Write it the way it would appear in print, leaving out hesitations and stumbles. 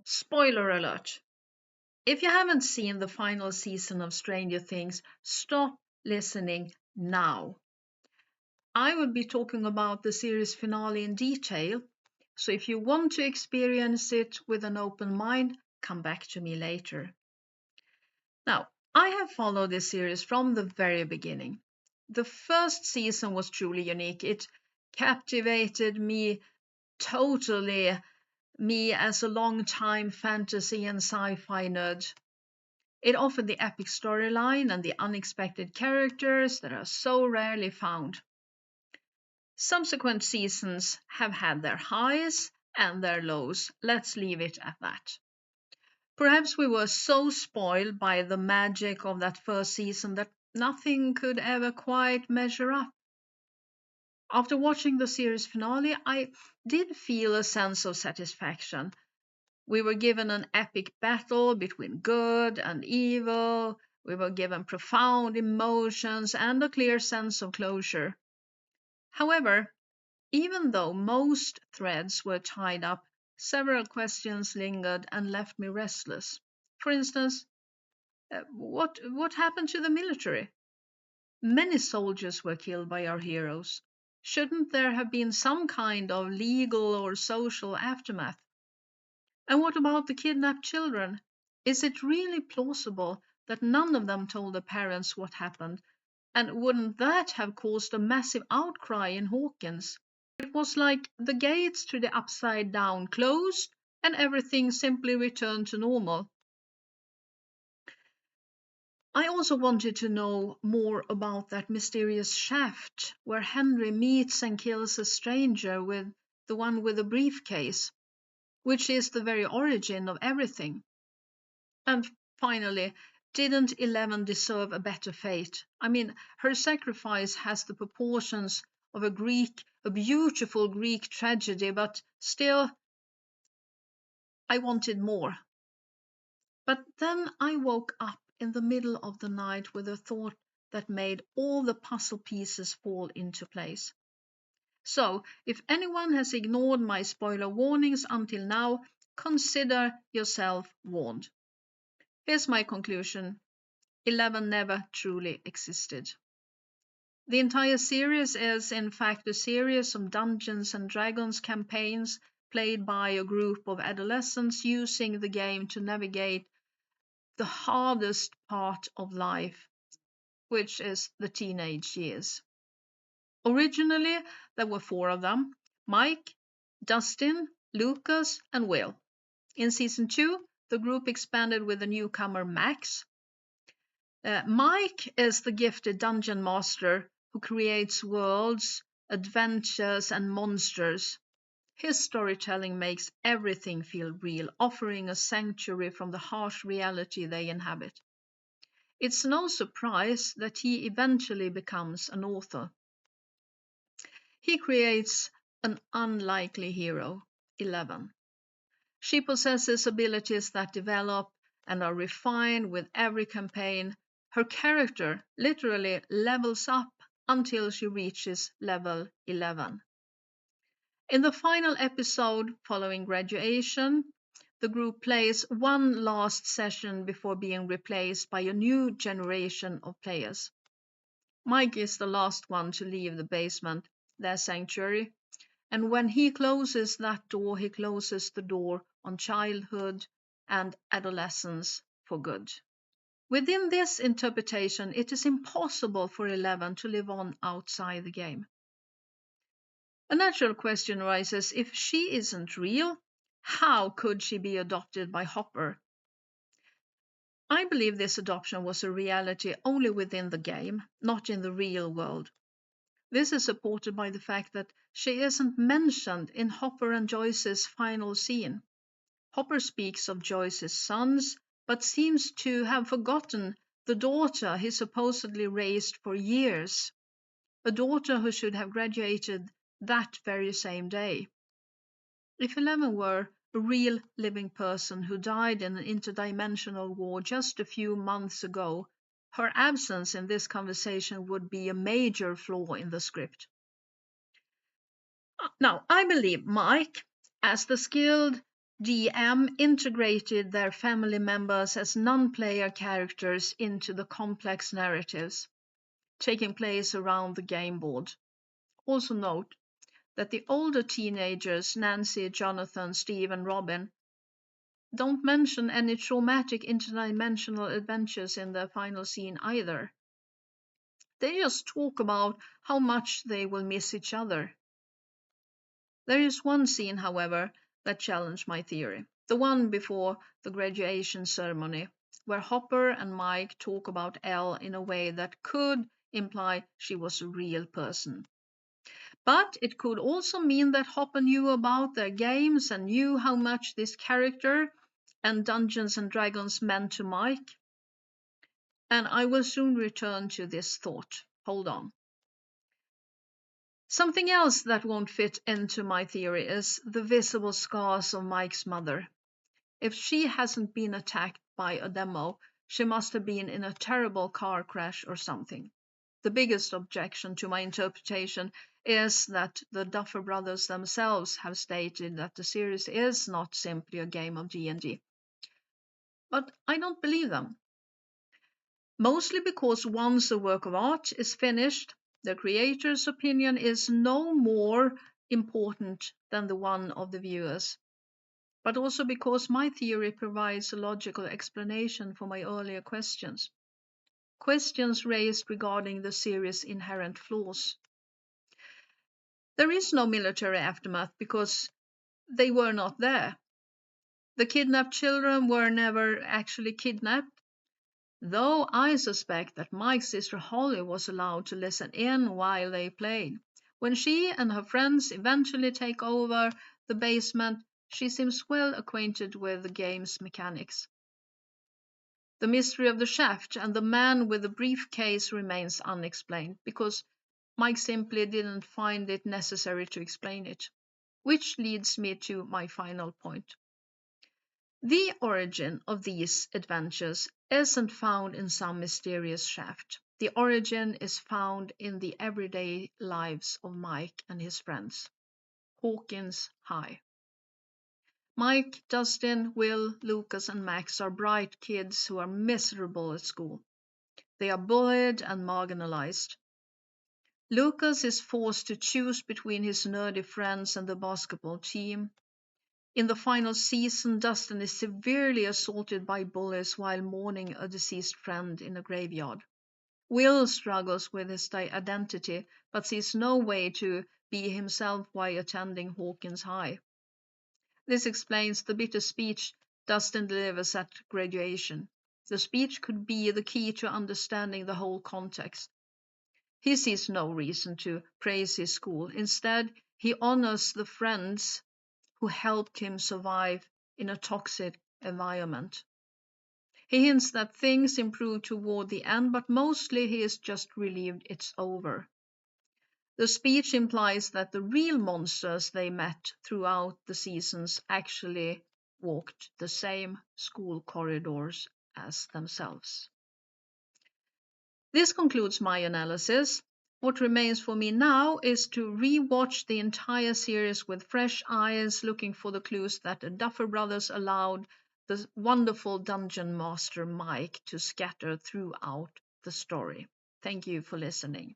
Spoiler alert. If you haven't seen the final season of Stranger Things, stop listening now. I will be talking about the series finale in detail, so if you want to experience it with an open mind, come back to me later. Now, I have followed this series from the very beginning. The first season was truly unique. It captivated me totally, me as a long-time fantasy and sci-fi nerd. It offered the epic storyline and the unexpected characters that are so rarely found. Subsequent seasons have had their highs and their lows. Let's leave it at that. Perhaps we were so spoiled by the magic of that first season that nothing could ever quite measure up. After watching the series finale, I did feel a sense of satisfaction. We were given an epic battle between good and evil. We were given profound emotions and a clear sense of closure. However, even though most threads were tied up, several questions lingered and left me restless. For instance, what happened to the military? Many soldiers were killed by our heroes. Shouldn't there have been some kind of legal or social aftermath? And what about the kidnapped children? Is it really plausible that none of them told their parents what happened? And wouldn't that have caused a massive outcry in Hawkins? It was like the gates to the Upside Down closed and everything simply returned to normal. I also wanted to know more about that mysterious shaft where Henry meets and kills a stranger with the one with the briefcase, which is the very origin of everything. And finally, didn't Eleven deserve a better fate? I mean, her sacrifice has the proportions of a beautiful Greek tragedy, but still, I wanted more. But then I woke up in the middle of the night with a thought that made all the puzzle pieces fall into place. So, if anyone has ignored my spoiler warnings until now, consider yourself warned. Here's my conclusion: 11 never truly existed. The entire series is, in fact, a series of Dungeons and Dragons campaigns played by a group of adolescents using the game to navigate the hardest part of life, which is the teenage years. Originally, there were 4 of them: Mike, Dustin, Lucas, and Will. In season 2, the group expanded with the newcomer Max. Mike is the gifted dungeon master who creates worlds, adventures, and monsters. His storytelling makes everything feel real, offering a sanctuary from the harsh reality they inhabit. It's no surprise that he eventually becomes an author. He creates an unlikely hero, 11. She possesses abilities that develop and are refined with every campaign. Her character literally levels up until she reaches level 11. In the final episode following graduation, the group plays one last session before being replaced by a new generation of players. Mike is the last one to leave the basement, their sanctuary, and when he closes that door, he closes the door on childhood and adolescence for good. Within this interpretation, it is impossible for 11 to live on outside the game. A natural question arises: if she isn't real, how could she be adopted by Hopper? I believe this adoption was a reality only within the game, not in the real world. This is supported by the fact that she isn't mentioned in Hopper and Joyce's final scene. Hopper speaks of Joyce's sons, but seems to have forgotten the daughter he supposedly raised for years, a daughter who should have graduated that very same day. If 11 were a real living person who died in an interdimensional war just a few months ago, her absence in this conversation would be a major flaw in the script. Now, I believe Mike, as the skilled DM integrated their family members as non-player characters into the complex narratives taking place around the game board. Also note that the older teenagers, Nancy, Jonathan, Steve, and Robin, don't mention any traumatic interdimensional adventures in their final scene either. They just talk about how much they will miss each other. There is one scene, however, that challenged my theory, the one before the graduation ceremony, where Hopper and Mike talk about Elle in a way that could imply she was a real person. But it could also mean that Hopper knew about their games and knew how much this character and Dungeons and Dragons meant to Mike. And I will soon return to this thought. Hold on. Something else that won't fit into my theory is the visible scars of Mike's mother. If she hasn't been attacked by a demo, she must have been in a terrible car crash or something. The biggest objection to my interpretation is that the Duffer Brothers themselves have stated that the series is not simply a game of D&D. But I don't believe them. Mostly because once a work of art is finished, the creator's opinion is no more important than the one of the viewers. But also because my theory provides a logical explanation for my earlier questions. Questions raised regarding the series' inherent flaws. There is no military aftermath because they were not there. The kidnapped children were never actually kidnapped, though I suspect that Mike's sister Holly was allowed to listen in while they played. When she and her friends eventually take over the basement, she seems well acquainted with the game's mechanics. The mystery of the shaft and the man with the briefcase remains unexplained because Mike simply didn't find it necessary to explain it. Which leads me to my final point. The origin of these adventures isn't found in some mysterious shaft. The origin is found in the everyday lives of Mike and his friends. Hawkins High. Mike, Dustin, Will, Lucas, and Max are bright kids who are miserable at school. They are bullied and marginalized. Lucas is forced to choose between his nerdy friends and the basketball team. In the final season, Dustin is severely assaulted by bullies while mourning a deceased friend in a graveyard. Will struggles with his identity but sees no way to be himself while attending Hawkins High. This explains the bitter speech Dustin delivers at graduation. The speech could be the key to understanding the whole context. He sees no reason to praise his school. Instead, he honors the friends who helped him survive in a toxic environment. He hints that things improve toward the end, but mostly he is just relieved it's over. The speech implies that the real monsters they met throughout the seasons actually walked the same school corridors as themselves. This concludes my analysis. What remains for me now is to re-watch the entire series with fresh eyes, looking for the clues that the Duffer Brothers allowed the wonderful dungeon master Mike to scatter throughout the story. Thank you for listening.